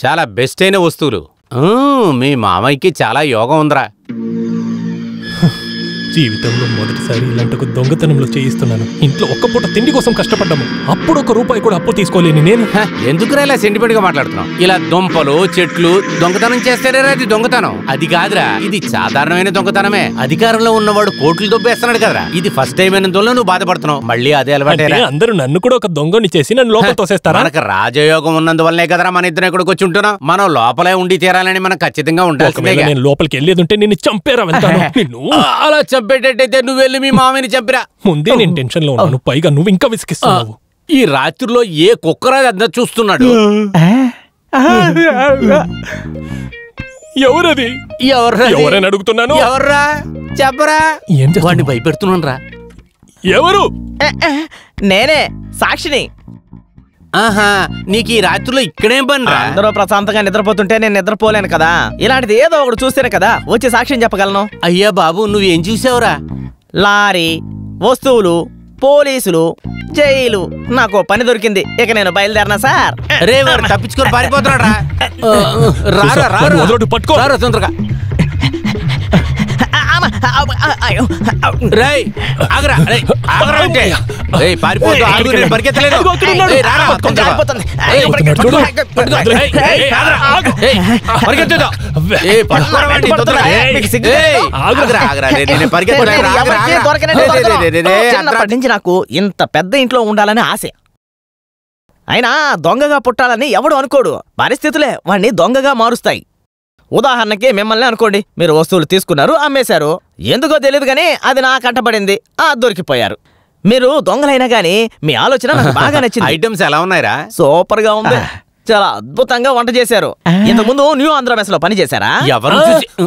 చాలా బెస్ట్ అయిన వస్తువులు. మీ మామయ్యకి చాలా యోగం ఉందిరా. జీవితంలో మొదటిసారి ఇలాంటి ఒక దొంగతనంలో చేయిస్తున్నాను. ఇంట్లో ఒక్క పూట తిండి కోసం కష్టపడ్డాము, అప్పుడు ₹1 కూడా అప్పు తీసుకోలేని నేను. ఎందుకురా ఇలా సెంటిమెంట్ గా మాట్లాడుతున్నావు? ఇలా దుంపలు చెట్లు దొంగతనం చేస్తేనే అది దొంగతనం. అది కాదురా, ఇది సాధారణమైన దొంగతనమే. అధికారంలో ఉన్నవాడు కోట్లు దొబ్బేస్తున్నాడు కదరా. ఇది ఫస్ట్ టైం అయినందువల్ల నువ్వు బాధపడుతున్నావు. మళ్ళీ అదే అలవాటే. అందరూ నన్ను కూడా ఒక దొంగని చేసి నన్ను లోపల తోసేస్తారా? మనకు రాజయోగం ఉన్నందువల్లనే కదరా మన ఇద్దరు ఇక్కడికి వచ్చి ఉంటున్నాం. మనం లోపలే ఉండి తీరాలని మనం ఖచ్చితంగా ఉండాల్సిందే. నేను లోపలికి వెళ్ళేదుంటే నిన్ను చంపేరా వెళ్తాను. అలా చంపేటట్టయితే నువ్వు వెళ్ళి మీ మామని చంపిరా. ముందే నేను టెన్షన్ లో ఉన్నాను, పైగా నువ్వు ఇంకా విసిగిస్తున్నావు. ఈ రాత్రిలో ఏ కుక్కరాది అంతా చూస్తున్నాడు. ఎవరది? ఎవరని అడుగుతున్నాను. ఎవర్రా చెప్పరా? వాడిని భయపెడుతున్నాను రా. ఎవరు? నేనే, సాక్షిని. ఆహా, నీకు ఈ రాత్రిలో ఇక్కడేం పని రా? అందరూ ప్రశాంతంగా నిద్రపోతుంటే నేను నిద్రపోలేను కదా. ఇలాంటిది ఏదో ఒకటి చూస్తేనే కదా వచ్చి సాక్ష్యం చెప్పగలను. అయ్యా బాబు, నువ్వేం చూసావురా? లారీ, వస్తువులు, పోలీసులు, జైలు. నాకు పని దొరికింది. ఇక నేను బయలుదేరనా సార్? రే వాడు తప్పించుకొని పారిపోతున్నాడు రా. పట్టుకో తొందరగా. చిన్నప్పటి నుంచి నాకు ఇంత పెద్ద ఇంట్లో ఉండాలని ఆశ. అయినా దొంగగా పుట్టాలని ఎవడు అనుకోడు. పరిస్థితులే వాణ్ణి దొంగగా మారుస్తాయి. ఉదాహరణకి మిమ్మల్ని అనుకోండి. మీరు వస్తువులు తీసుకున్నారు, అమ్మేశారు. ఎందుకో తెలియదు గానీ అది నా కంటపడింది, దొరికిపోయారు. మీరు దొంగలైనా గానీ మీ ఆలోచన నాకు బాగా నచ్చింది. ఐటమ్స్ ఎలా ఉన్నాయిరా? సూపర్ గా ఉంది. చాలా అద్భుతంగా వంట చేశారు. ఇంతకుముందు న్యూ ఆంధ్ర మెస్ లో పని చేశారా? ఎవరు?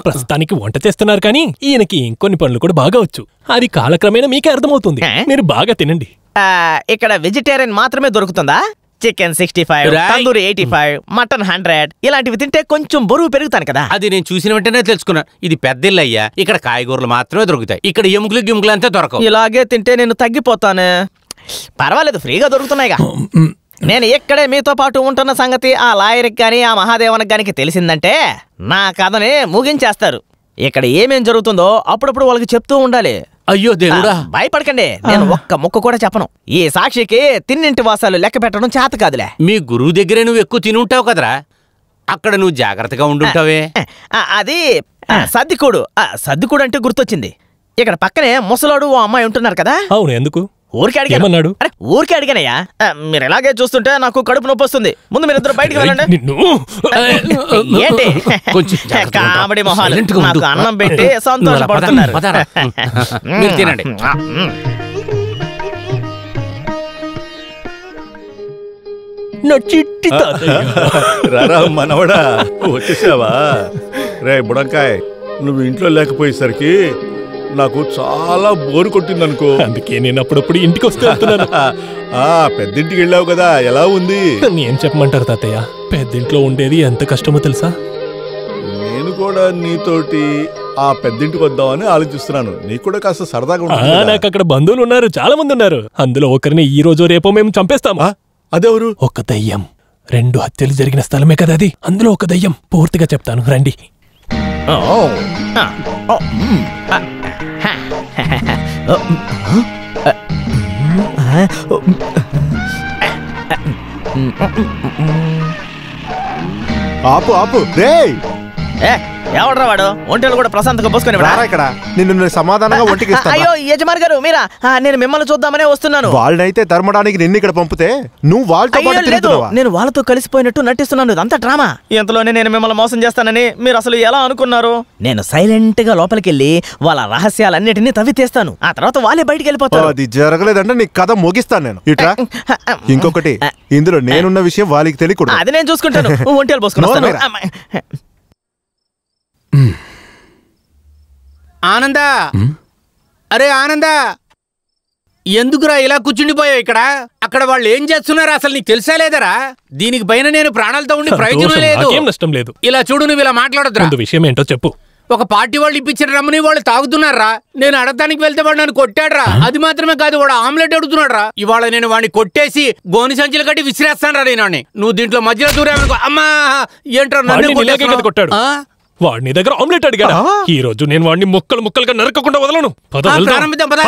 ప్రస్తుతానికి వంట చేస్తున్నారు కానీ ఈయనకి ఇంకొన్ని పనులు కూడా బాగా వచ్చు. అది కాలక్రమేణా మీకే అర్థమవుతుంది. మీరు బాగా తినండి. ఇక్కడ వెజిటేరియన్ మాత్రమే దొరుకుతుందా? చికెన్ 65, తందూరి 85, మటన్ 100 ఇలాంటివి తింటే కొంచెం బరువు పెరుగుతాను కదా. అది నేను చూసిన వెంటనే తెలుసుకున్నాను. ఇది పెద్ద ఇల్లు అయ్యా, ఇక్కడ కాయగూరలు మాత్రమే దొరుకుతాయి. ఇక్కడ ఎముకలు గిముకలు అంతా దొరకవు. ఇలాగే తింటే నేను తగ్గిపోతాను. పర్వాలేదు, ఫ్రీగా దొరుకుతున్నాయిగా. నేను ఇక్కడే మీతో పాటు ఉంటున్న సంగతి ఆ లాయర్కి గాని ఆ మహాదేవనికి గానికి తెలిసిందంటే నా కథని ముగించేస్తారు. ఇక్కడ ఏమేం జరుగుతుందో అప్పుడప్పుడు వాళ్ళకి చెప్తూ ఉండాలి. అయ్యో దేవుడా, భయపడకండి, నేను ఒక్క ముక్క కూడా చెప్పను. ఈ సాక్షికి తిన్నింటి వాసాలు లెక్క పెట్టడం చేత కాదులే. మీ గురువు దగ్గరే నువ్వు ఎక్కువ తినుంటావు కదరా, అక్కడ నువ్వు జాగ్రత్తగా ఉండుంటావే. అది సర్దికూడు. సర్దికూడు అంటే గుర్తొచ్చింది. ఇక్కడ పక్కనే ముసలాడు ఓ అమ్మాయి ఉంటున్నారు కదా. అవును, ఎందుకు? ఊరికే అడిగాను. ఊరికే అడిగానయ్యా. మీరు ఎలాగే చూస్తుంటే నాకు కడుపు నొప్పి వస్తుంది. ముందు మీరిద్దరు బయటకు వెళ్ళండి. ఏంటి కామెడీ మొహాలు? నాకు అన్నం పెట్టి సంతోషపడుతున్నారు. తినండి. రారా మనవడా, వచ్చేసావా? రే బుడంకాయ్, నువ్వు ఇంట్లో లేకపోయేసరికి నాకు చాలా బోరు కొట్టిందనుకో. అందుకే నేను అప్పుడప్పుడు ఇంటికి వస్తే వెళ్తున్నాను. పెద్దింటికి వెళ్ళావు కదా, ఎలా ఉంది? ఏం చెప్పమంటారు తాతయ్య, పెద్దింట్లో ఉండేది ఎంత కష్టమో తెలుసా? నేను కూడా నీతోటి ఆ పెద్దింటికి వద్దామని ఆలోచిస్తున్నాను. నీకు కూడా కాస్త సరదాగా ఉంటుంది. నాకు అక్కడ బంధువులు ఉన్నారు, చాలా మంది ఉన్నారు. అందులో ఒకరిని ఈ రోజు రేపో మేము చంపేస్తామా. అదెవరు? ఒక దయ్యం. 2 హత్యలు జరిగిన స్థలమే కదా అది. అందులో ఒక దయ్యం. పూర్తిగా చెప్తాను, రండి. ఆపు ఆపు రే. ఎవడ్రా వాడు? ఒంటెలు కూడా ప్రశాంతంగా పోసుకొని ఇక్కడ నిన్ను సమాధానంగా ఒంటికి ఇస్తాను. అయ్యో యజమాని గారు మీరా? నేను మిమ్మల్ని చూద్దామనే వస్తున్నాను. వాళ్ళనైతే తరమడానికి నిన్ను ఇక్కడ పంపితే నువ్వు వాళ్ళతో పాటు తిరుగుతున్నావా? నేను వాళ్ళతో కలిసిపోయినట్టు నటిస్తున్నాను. ఇదంతా డ్రామా. ఇంతలోనే నేను మిమ్మల్ని మోసం చేస్తానని మీరు అసలు ఎలా అనుకున్నారు? నేను సైలెంట్ గా లోపలికి వెళ్ళి వాళ్ళ రహస్యాలన్నిటినీ తవ్వితేస్తాను. ఆ తర్వాత వాళ్ళే బయటికి వెళ్ళిపోతారు. అది జరగలేదంటే నీకు కథ ముగిస్తాను నేను. ఇట్రా. ఇంకొకటి, ఇందులో నేనున్న విషయం వాళ్ళకి తెలియకూడదు. అది నేను చూసుకుంటాను. ఒంటెలు పోసుకుంటాను. ఆనందా, అరే ఆనందా, ఎందుకురా ఇలా కూర్చుండిపోయావు ఇక్కడ? అక్కడ వాళ్ళు ఏం చేస్తున్నారా అసలు నీకు తెలుసా లేదరా? దీనికి పైన నేను ప్రాణాలతో ఉండి ప్రయోజనం లేదు. నష్టం లేదు. ఇలా చూడు, నువ్వు ఇలా మాట్లాడొద్దురా. విషయం ఏంటో చెప్పు. ఒక పార్టీ వాళ్ళు ఇప్పించిన రమ్మని వాళ్ళు తాగుతున్నారా. నేను అడగడానికి వెళ్తే వాడు నన్ను కొట్టాడ్రా. అది మాత్రమే కాదు, వాడు ఆమ్లెట్ అడుగుతున్నాడ్రా. ఇవాళ నేను వాడిని కొట్టేసి గోని సంచులు కట్టి విసిరేస్తాను రా నేను. నువ్వు దీంట్లో మధ్యలో దూరామనుకో. అమ్మా ఏంట్రా కొట్టాడు. వాడిని దగ్గర ఆమ్లెట్ అడిగాడు. ఈ రోజు నేను వాడిని ముక్కలు ముక్కలుగా నరకకుండా వదలను. ప్రారంభిద్దాం పద.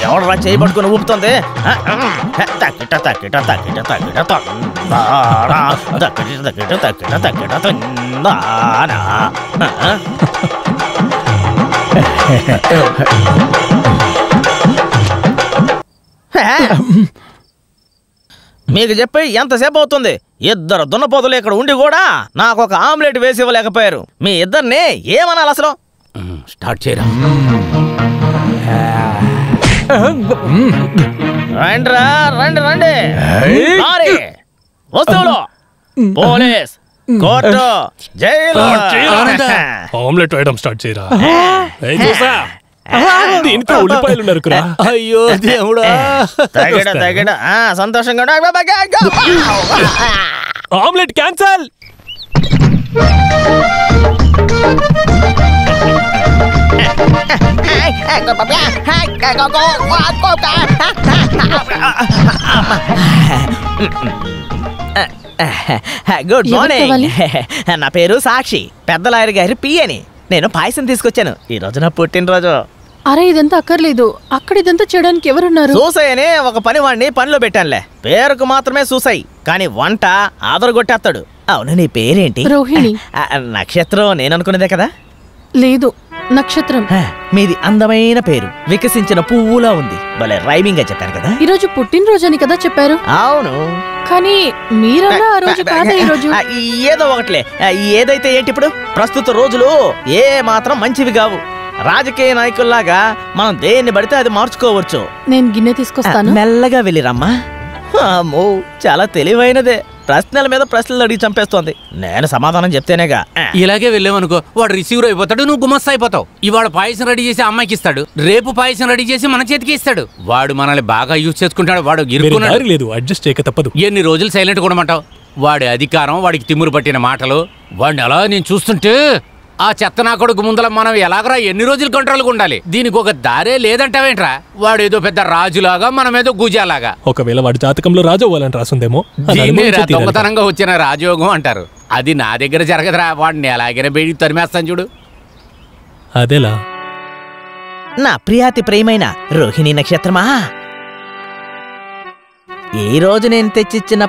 ఎవడరా చేయి పట్టుకుని ఊపుతుంది? తక్కిట తక్కిట తక్కిట తక్కిట తక్కిట తక్కిట తక్కిట తందానా. మీకు చెప్పి ఎంతసేపు అవుతుంది? ఇద్దరు దున్నపోతులు ఇక్కడ ఉండి కూడా నాకు ఒక ఆమ్లెట్ వేసి ఇవ్వలేకపోయారు. మీ ఇద్దరిని ఏమనాలి అసలు? స్టార్ట్ చేయరా. రండిరా, రండి రండి. వస్తువులు, పోలీస్, కోర్టు, జైలు. ఆమ్లెట్ వేయడం స్టార్ట్ చేయరా. దీనితో ఉల్లిపాయలు నరుకురా. అయ్యో దేవుడా. తగిడ తగిడ సంతోషంగా ఆమ్లెట్ క్యాన్సల్. Good morning. నా పేరు సాక్షి, పెద్ద లాయర్ గారి పియని. నేను పాయసం తీసుకొచ్చాను. ఈ రోజు నా పుట్టినరోజు. అరే ఇదంతా అక్కర్లేదు, అక్కడ ఇదంతా చేయడానికి ఎవరున్నారు? సూసై అని ఒక పనివాడిని పనిలో పెట్టానులే. పేరుకు మాత్రమే సూసై, కానీ వంట ఆదరగొట్టేస్తాడు. అవును, నీ పేరేంటి? రోహిణి. నక్షత్రం నేను అనుకున్నదే కదా? లేదు, నక్షత్రం. మీది అందమైన పేరు, వికసించిన పువ్వులా ఉంది. భలే రైమింగ్ గా చెప్పాను కదా. ఈ రోజు పుట్టినరోజని కదా చెప్పారు? అవును, కానీ మీరన్నా ఆ రోజు కాదా ఈ రోజు? ఏదో ఒకట్లే. ఏదైతే ఏంటి, ఇప్పుడు ప్రస్తుత రోజులు ఏ మాత్రం మంచివి కావు. రాజకీయ నాయకుల్లాగా మనం దేన్ని పడితే అది మార్చుకోవచ్చు. నేను గిన్నె తీసుకొస్తాను. మెల్లగా వెళ్ళిరమ్మా. అమ్మో, చాలా తెలివైనదే. ప్రశ్నల మీద ప్రశ్నలు అడిగి చంపేస్తోంది. నేను సమాధానం చెప్తేనేగా. ఇలాగే వెళ్ళామనుకో, వాడు రిసీవర్ అయిపోతాడు, నువ్వు గుమస్తా అయిపోతావు. ఇవాళ పాయసం రెడీ చేసి అమ్మాయికి ఇస్తాడు, రేపు పాయసం రెడీ చేసి మన చేతికి ఇస్తాడు. వాడు మనల్ని బాగా యూజ్ చేసుకుంటాడు. వాడు ఇరుక్కున్నాడు. లేదు, అడ్జస్ట్ చేయక తప్పదు. ఎన్ని రోజులు సైలెంట్ కూడా అంటావు? వాడి అధికారం, వాడికి తిమ్మురు పట్టిన మాటలు, వాడిని అలా నేను చూస్తుంటే ఆ చెత్త నా కొడుకు ముందల మనం ఎలాగరా ఎన్ని రోజులు కంట్రోల్గా ఉండాలి? దీనికి ఒక దారే లేదంటావేంట్రా? వాడు ఏదో పెద్ద రాజులాగా, మనం ఏదో గుజాలాగా. ఒకవేళ వాడి జాతకంలో రాజు అవ్వాలని రాసుందేమో. దొంగతనంగా వచ్చిన రాజయోగం అంటారు. అది నా దగ్గర జరగదురా. వాడిని ఎలాగైనా బయటికి తరిమేస్తాను చూడు. అదేలా? నా ప్రియాతి ప్రియమైన రోహిణి నక్షత్రమా, ఈ రోజు నేను తెచ్చిచ్చిన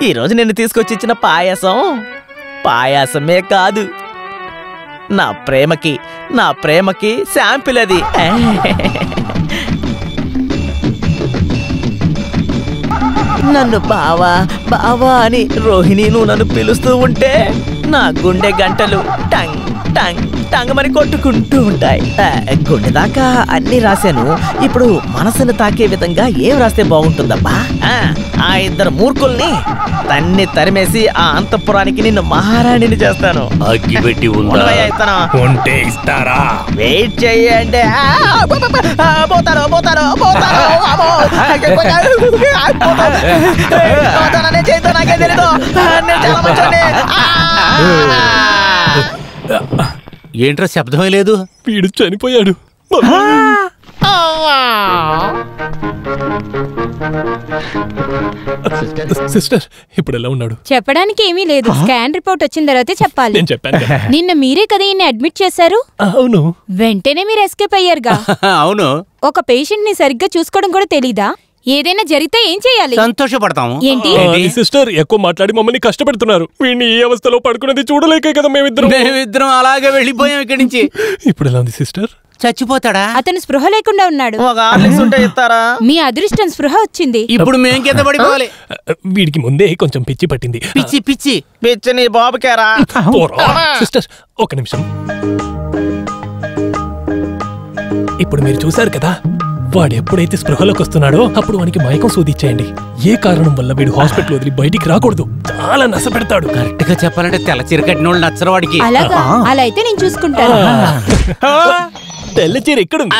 ఈ రోజు నేను తీసుకొచ్చిచ్చిన పాయాసమే కాదు, నా ప్రేమకి శాంపిల్ అది. నన్ను బావా అని రోహిణి నువ్వు నన్ను పిలుస్తూ ఉంటే నా గుండె గంటలు టంగ్ టంగ్ టంగ్ మరి కొట్టుకుంటూ ఉంటాయి. గుండె దాకా అన్ని రాశాను. ఇప్పుడు మనసును తాకే విధంగా ఏం రాస్తే బాగుంటుందబ్బా? ఆ ఇద్దరు మూర్ఖుల్ని తరిమేసి ఆ అంతఃపురానికి నిన్ను మహారాణిని చేస్తాను. అగ్గిపెట్టి ఉంటే ఇస్తారా? వెయిట్ చెయ్యండి. నాకే తెలీదు. ఏంట్రా శబ్దమే లేదు? వీడు చనిపోయాడు. సిస్టర్, ఇప్పుడు ఎలా ఉన్నాడు? చెప్పడానికి ఏమీ లేదు. స్కాన్ రిపోర్ట్ వచ్చిన తర్వాత చెప్పాలి. నేను చెప్పాను. నిన్న మీరే కదా ఈయన్ని అడ్మిట్ చేశారు? అవును. వెంటనే మీరు ఎస్కేప్ అయ్యారుగా. అవును. ఒక పేషెంట్ ని సరిగ్గా చూసుకోవడం కూడా తెలీదా? ఏదైనా జరిగితే ఏం చేయాలి? సంతోషపడతాము. ఏంటి సిస్టర్, ఎక్కువ మాట్లాడి మమ్మల్ని కష్టపెడుతున్నారు. వీడిని ఈ అవస్థలో పడుకున్నది చూడలేకే కదా మేమిద్దరం అలాగే వెళ్ళిపోయాం ఇక్కడి నుంచి. ఇప్పుడు ఎలా ఉంది సిస్టర్? చచ్చిపోతాడా? అతను స్పృహ లేకుండా ఉన్నాడు. మీ అదృష్టం స్పృహ వచ్చింది. ఇప్పుడు మేం కింద పడిపోవాలి. వీడికి ముందే కొంచెం పిచ్చి పట్టింది. పిచ్చి నీ బాబుకేరా? సిస్టర్, ఒక నిమిషం. ఇప్పుడు మీరు చూశారు కదా, వాడు ఎప్పుడైతే స్పృహలోకి వస్తున్నాడో అప్పుడు వానికి మైకం సూదిచ్చేయండి. ఏ కారణం వల్ల వీడు హాస్పిటల్ వదిలి బయటికి రాకూడదు. చాలా నష్టపెడతాడు. కరెక్ట్ గా చెప్పాలంటే తెల్ల చీర కట్టినోళ్ళు నచ్చరు వాడికి. అలా అయితే నేను చూసుకుంటాను. తెల్ల చీర ఎక్కడుంది?